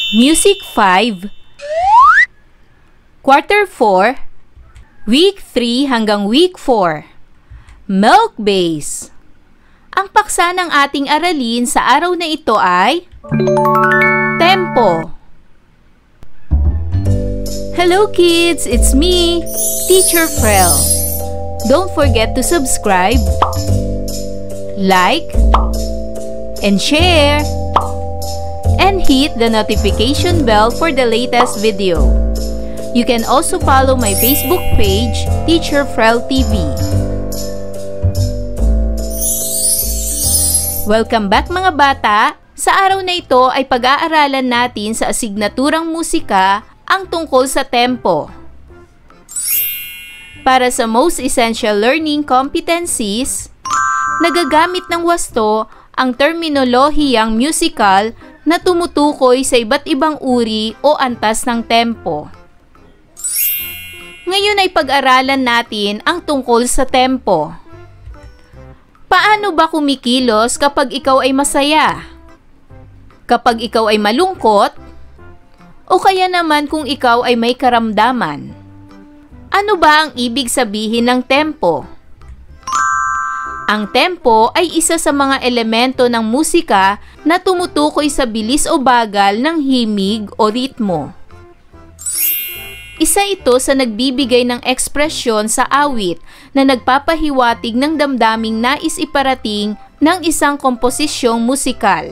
Music 5, Quarter 4, Week 3 hanggang Week 4. Milk Base. Ang paksa ng ating aralin sa araw na ito ay Tempo. Hello kids! It's me, Teacher Frel. Don't forget to subscribe, like, and share, and hit the notification bell for the latest video. You can also follow my Facebook page, Teacher Frel TV. Welcome back mga bata! Sa araw na ito ay pag-aaralan natin sa asignaturang musika ang tungkol sa tempo. Para sa most essential learning competencies, nagagamit ng wasto ang terminolohiyang musical na tumutukoy sa iba't ibang uri o antas ng tempo. Ngayon ay pag-aralan natin ang tungkol sa tempo. Paano ba kumikilos kapag ikaw ay masaya? Kapag ikaw ay malungkot? O kaya naman kung ikaw ay may karamdaman? Ano ba ang ibig sabihin ng tempo? Ang tempo ay isa sa mga elemento ng musika na tumutukoy sa bilis o bagal ng himig o ritmo. Isa ito sa nagbibigay ng ekspresyon sa awit na nagpapahiwatig ng damdaming nais iparating ng isang komposisyong musikal.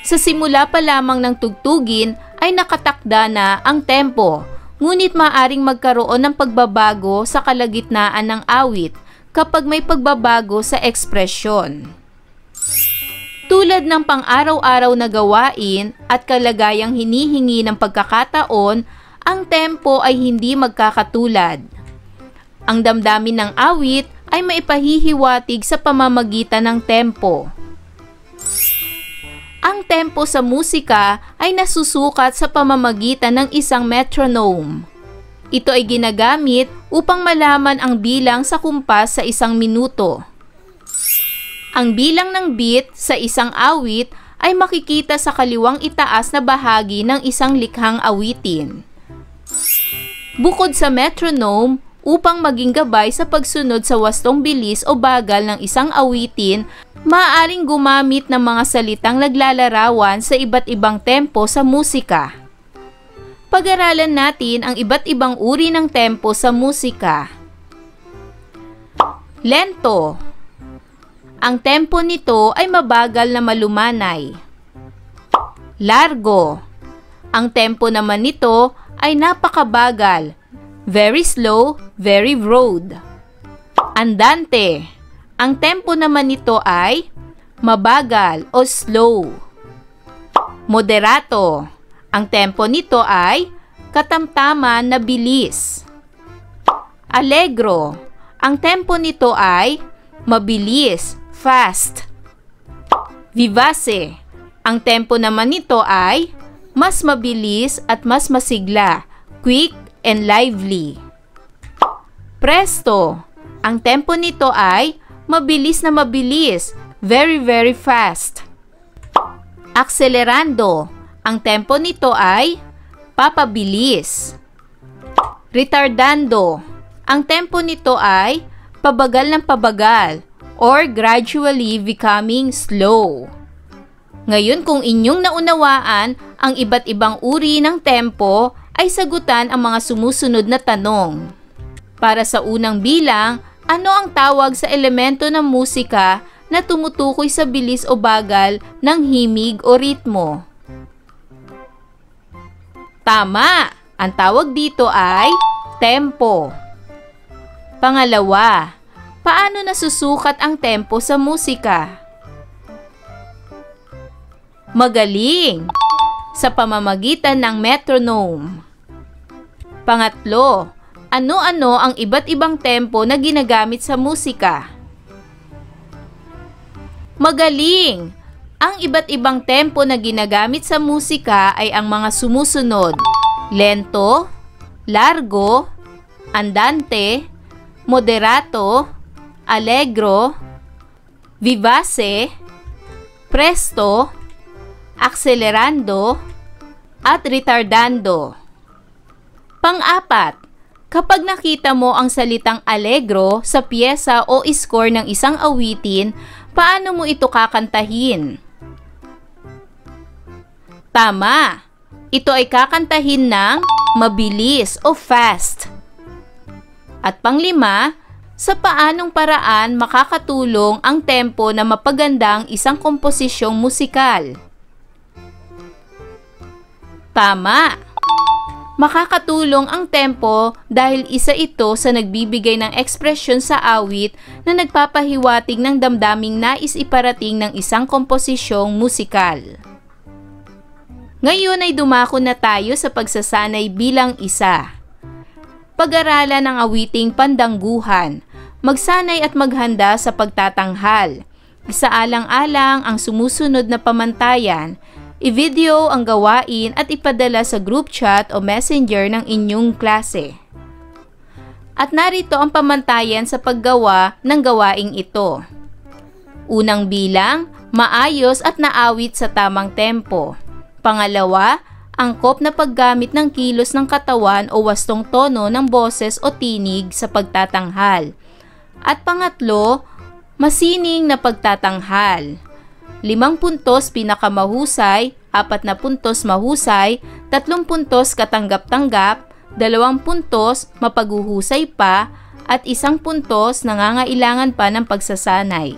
Sa simula pa lamang ng tugtugin ay nakatakda na ang tempo, ngunit maaring magkaroon ng pagbabago sa kalagitnaan ng awit kapag may pagbabago sa ekspresyon. Tulad ng pang-araw-araw na gawain at kalagayang hinihingi ng pagkakataon, ang tempo ay hindi magkakatulad. Ang damdamin ng awit ay maipahihiwatig sa pamamagitan ng tempo. Ang tempo sa musika ay nasusukat sa pamamagitan ng isang metronome. Ito ay ginagamit upang malaman ang bilang sa kumpas sa isang minuto. Ang bilang ng beat sa isang awit ay makikita sa kaliwang itaas na bahagi ng isang likhang awitin. Bukod sa metronome, upang maging gabay sa pagsunod sa wastong bilis o bagal ng isang awitin, maaaring gumamit ng mga salitang naglalarawan sa iba't ibang tempo sa musika. Pag-aralan natin ang iba't ibang uri ng tempo sa musika. Lento. Ang tempo nito ay mabagal na malumanay. Largo. Ang tempo naman nito ay napakabagal. Very slow, very broad. Andante. Ang tempo naman nito ay mabagal o slow. Moderato. Ang tempo nito ay katamtaman na bilis. Allegro. Ang tempo nito ay mabilis, fast. Vivace. Ang tempo naman nito ay mas mabilis at mas masigla, quick and lively. Presto. Ang tempo nito ay mabilis na mabilis, very very fast. Accelerando. Ang tempo nito ay papabilis. Retardando. Ang tempo nito ay pabagal ng pabagal or gradually becoming slow. Ngayon kung inyong naunawaan ang iba't ibang uri ng tempo, ay sagutan ang mga sumusunod na tanong. Para sa unang bilang, ano ang tawag sa elemento ng musika na tumutukoy sa bilis o bagal ng himig o ritmo? Tama! Ang tawag dito ay tempo. Pangalawa, paano nasusukat ang tempo sa musika? Magaling! Sa pamamagitan ng metronome. Pangatlo, ano-ano ang iba't ibang tempo na ginagamit sa musika? Magaling! Ang iba't ibang tempo na ginagamit sa musika ay ang mga sumusunod: lento, largo, andante, moderato, allegro, vivace, presto, accelerando, at retardando. Pang-apat, kapag nakita mo ang salitang allegro sa piyesa o score ng isang awitin, paano mo ito kakantahin? Tama! Ito ay kakantahin ng mabilis o fast. At pang-lima, sa paanong paraan makakatulong ang tempo na mapaganda ang isang komposisyong musikal? Tama! Makakatulong ang tempo dahil isa ito sa nagbibigay ng ekspresyon sa awit na nagpapahiwatig ng damdaming nais iparating ng isang komposisyong musikal. Ngayon ay dumako na tayo sa pagsasanay bilang isa. Pag-aralan ang awiting pandangguhan, magsanay at maghanda sa pagtatanghal. Isaalang-alang ang sumusunod na pamantayan, i-video ang gawain at ipadala sa group chat o messenger ng inyong klase. At narito ang pamantayan sa paggawa ng gawaing ito. Unang bilang, maayos at naawit sa tamang tempo. Pangalawa, angkop na paggamit ng kilos ng katawan o wastong tono ng boses o tinig sa pagtatanghal. At pangatlo, masining na pagtatanghal. 5 puntos pinakamahusay, 4 na puntos mahusay, 3 puntos katanggap-tanggap, 2 puntos mapaghuhusay pa, at 1 puntos nangangailangan pa ng pagsasanay.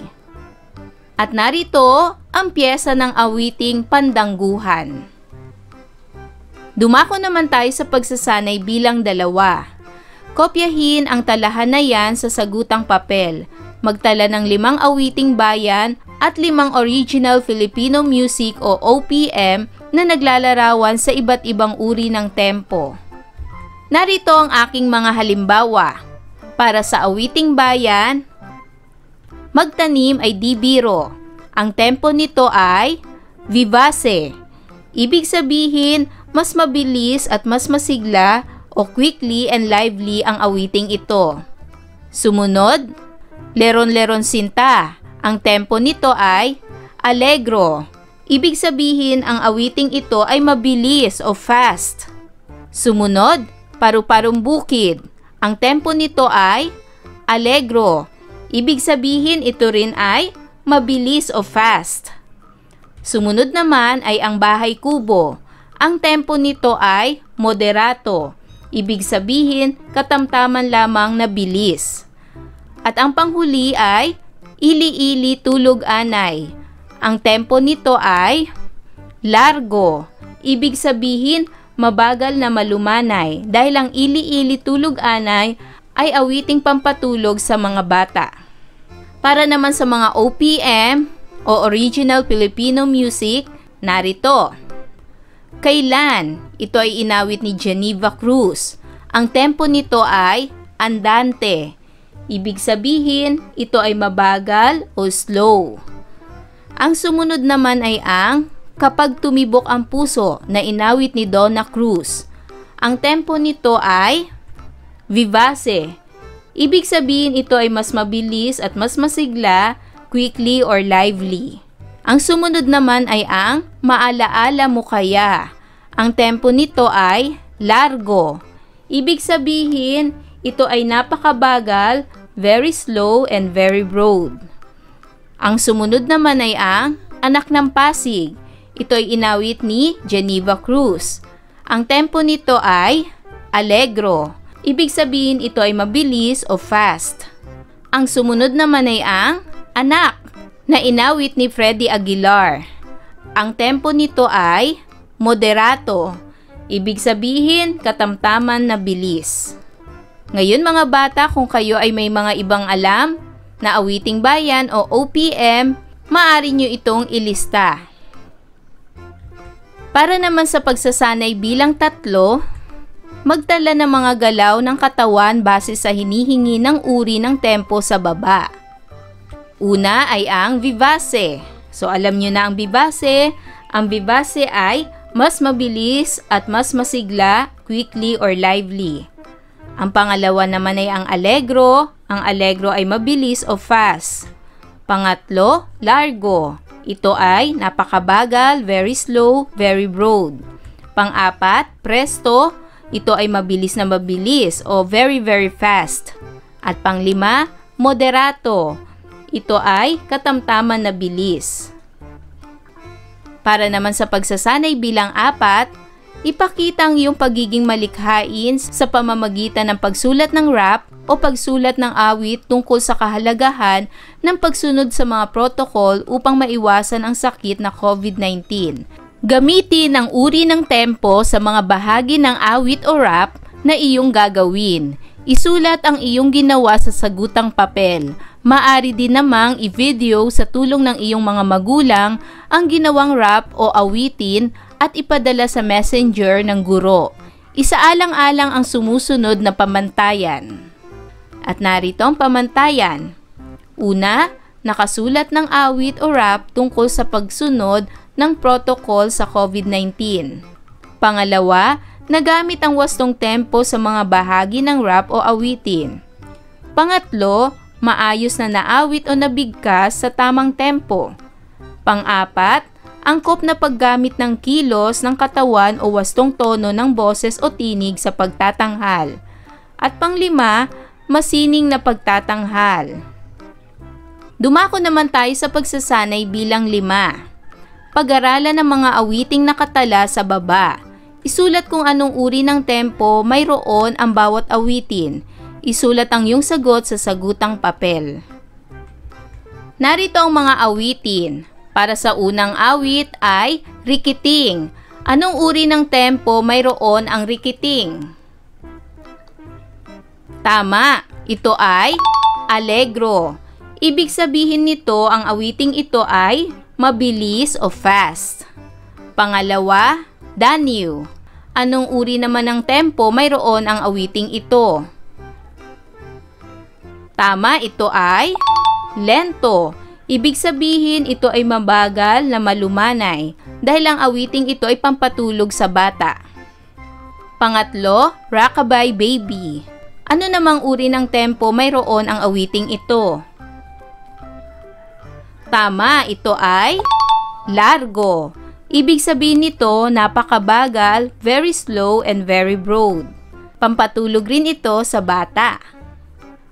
At narito ang piyesa ng awiting pandangguhan. Dumako naman tayo sa pagsasanay bilang 2. Kopyahin ang talahanayan sa sagutang papel. Magtala ng 5 awiting bayan at 5 original Filipino music o OPM na naglalarawan sa iba't ibang uri ng tempo. Narito ang aking mga halimbawa. Para sa awiting bayan, magtanim ay di biro. Ang tempo nito ay vivace. Ibig sabihin, mas mabilis at mas masigla o quickly and lively ang awiting ito. Sumunod, leron-leron sinta. Ang tempo nito ay allegro. Ibig sabihin, ang awiting ito ay mabilis o fast. Sumunod, paru-parong bukid. Ang tempo nito ay allegro. Ibig sabihin, ito rin ay mabilis o fast. Sumunod naman ay ang bahay kubo. Ang tempo nito ay moderato. Ibig sabihin, katamtaman lamang na bilis. At ang panghuli ay ili-ili tulog anay. Ang tempo nito ay largo. Ibig sabihin, mabagal na malumanay dahil ang ili-ili tulog anay ay awiting pampatulog sa mga bata. Para naman sa mga OPM o Original Filipino Music, narito. Kailan? Ito ay inawit ni Geneva Cruz. Ang tempo nito ay andante. Ibig sabihin, ito ay mabagal o slow. Ang sumunod naman ay ang Kapag Tumibok ang Puso na inawit ni Donna Cruz. Ang tempo nito ay vivace. Ibig sabihin, ito ay mas mabilis at mas masigla, quickly or lively. Ang sumunod naman ay ang Maalaala Mo Kaya. Ang tempo nito ay largo. Ibig sabihin, ito ay napakabagal, very slow and very broad. Ang sumunod naman ay ang Anak ng Pasig. Ito ay inawit ni Geneva Cruz. Ang tempo nito ay allegro. Ibig sabihin, ito ay mabilis o fast. Ang sumunod naman ay ang Anak na inawit ni Freddie Aguilar. Ang tempo nito ay moderato. Ibig sabihin, katamtaman na bilis. Ngayon mga bata, kung kayo ay may mga ibang alam na awiting bayan o OPM, maaari nyo itong ilista. Para naman sa pagsasanay bilang 3, magtala ng mga galaw ng katawan base sa hinihingi ng uri ng tempo sa baba. Una ay ang vivace. So alam nyo na ang vivace. Ang vivace ay mas mabilis at mas masigla, quickly or lively. Ang pangalawa naman ay ang allegro. Ang allegro ay mabilis o fast. Pangatlo, largo. ito ay napakabagal, very slow, very broad. Pang-apat, presto, ito ay mabilis na mabilis o very very fast. At pang-lima, moderato, ito ay katamtaman na bilis. Para naman sa pagsasanay bilang 4, ipakita ang iyong pagiging malikhain sa pamamagitan ng pagsulat ng rap o pagsulat ng awit tungkol sa kahalagahan ng pagsunod sa mga protocol upang maiwasan ang sakit na COVID-19. Gamitin ang uri ng tempo sa mga bahagi ng awit o rap na iyong gagawin. Isulat ang iyong ginawa sa sagutang papel. Maaari din namang i-video sa tulong ng iyong mga magulang ang ginawang rap o awitin at ipadala sa messenger ng guro. Isaalang-alang ang sumusunod na pamantayan. At narito ang pamantayan. Una, nakasulat ng awit o rap tungkol sa pagsunod ng protocol sa COVID-19. Pangalawa, nagamit ang wastong tempo sa mga bahagi ng rap o awitin. Pangatlo, maayos na naawit o nabigkas sa tamang tempo. Pang-apat, angkop na paggamit ng kilos ng katawan o wastong tono ng boses o tinig sa pagtatanghal. At pang-lima, masining na pagtatanghal. Dumako naman tayo sa pagsasanay bilang 5. Pag-aralan ng mga awiting nakatala sa baba. Isulat kung anong uri ng tempo mayroon ang bawat awitin. Isulat ang iyong sagot sa sagutang papel. Narito ang mga awitin. Para sa unang awit ay rikiting. Anong uri ng tempo mayroon ang rikiting? Tama, ito ay allegro. Ibig sabihin nito ang awiting ito ay mabilis o fast. Pangalawa, danyu. Anong uri naman ng tempo mayroon ang awiting ito? Tama, ito ay lento. Ibig sabihin ito ay mabagal na malumanay dahil ang awiting ito ay pampatulog sa bata. Pangatlo, rockabye baby. Ano namang uri ng tempo mayroon ang awiting ito? Tama, ito ay largo. Ibig sabihin nito napakabagal, very slow and very broad. Pampatulog rin ito sa bata.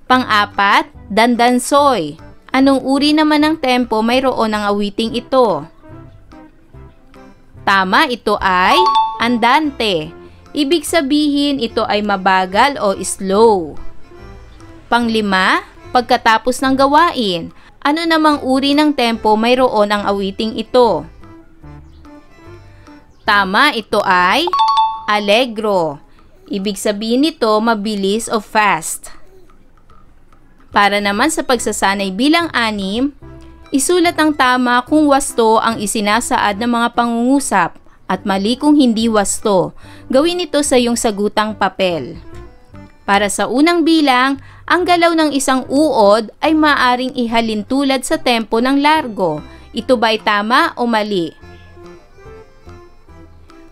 Pang-apat, dandansoy. Anong uri naman ng tempo mayroon ang awiting ito? Tama, ito ay andante. Ibig sabihin ito ay mabagal o slow. Pang-lima, pagkatapos ng gawain. Ano namang uri ng tempo mayroon ang awiting ito? Tama, ito ay allegro. Ibig sabihin nito mabilis o fast. Para naman sa pagsasanay bilang 6, isulat ang tama kung wasto ang isinasaad ng mga pangungusap at mali kung hindi wasto. Gawin ito sa iyong sagutang papel. Para sa unang bilang, ang galaw ng isang uod ay maaring ihalin tulad sa tempo ng largo. Ito ba ay tama o mali?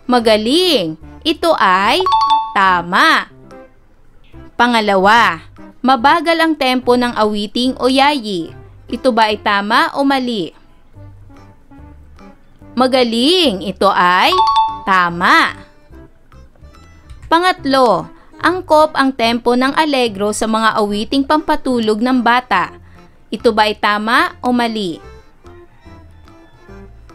Magaling! Ito ay tama. Pangalawa, mabagal ang tempo ng awiting o yayi. Ito ba ay tama o mali? Magaling! Ito ay tama. Pangatlo, angkop ang tempo ng allegro sa mga awiting pampatulog ng bata. Ito ba ay tama o mali?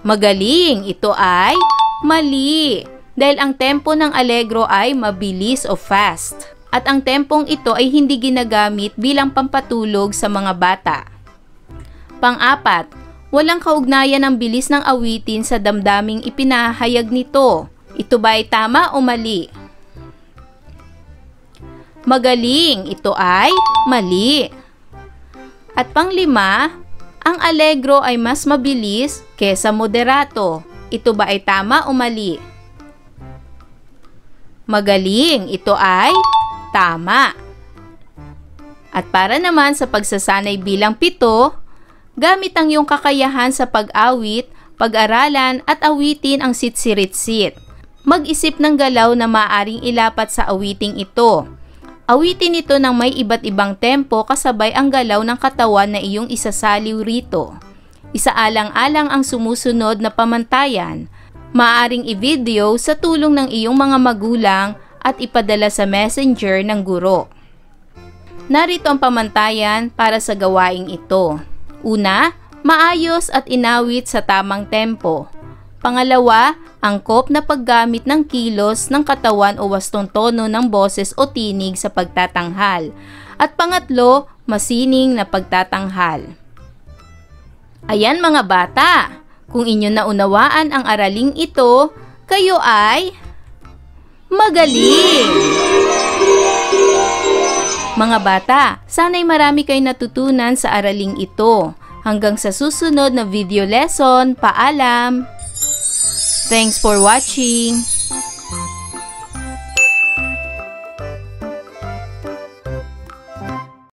Magaling! Ito ay mali. Dahil ang tempo ng allegro ay mabilis o fast. At ang tempong ito ay hindi ginagamit bilang pampatulog sa mga bata. Pang-apat, walang kaugnayan ang bilis ng awitin sa damdaming ipinahayag nito. Ito ba ay tama o mali? Magaling! Ito ay mali. At pang-lima, ang allegro ay mas mabilis kesa moderato. Ito ba ay tama o mali? Magaling! Ito ay tama. At para naman sa pagsasanay bilang 7, gamit ang iyong kakayahan sa pag-awit, pag-aralan at awitin ang sitsirit-sit. Mag-isip ng galaw na maaaring ilapat sa awiting ito. Awitin ito ng may iba't ibang tempo kasabay ang galaw ng katawan na iyong isasaliw rito. Isaalang-alang ang sumusunod na pamantayan. Maaaring i-video sa tulong ng iyong mga magulang at ipadala sa messenger ng guro. Narito ang pamantayan para sa gawaing ito. Una, maayos at inawit sa tamang tempo. Pangalawa, angkop na paggamit ng kilos ng katawan o wastong tono ng boses o tinig sa pagtatanghal. At pangatlo, masining na pagtatanghal. Ayan mga bata, kung inyo naunawaan ang araling ito, kayo ay magaling! Mga bata, sana'y marami kayo natutunan sa araling ito. Hanggang sa susunod na video lesson, paalam! Thanks for watching!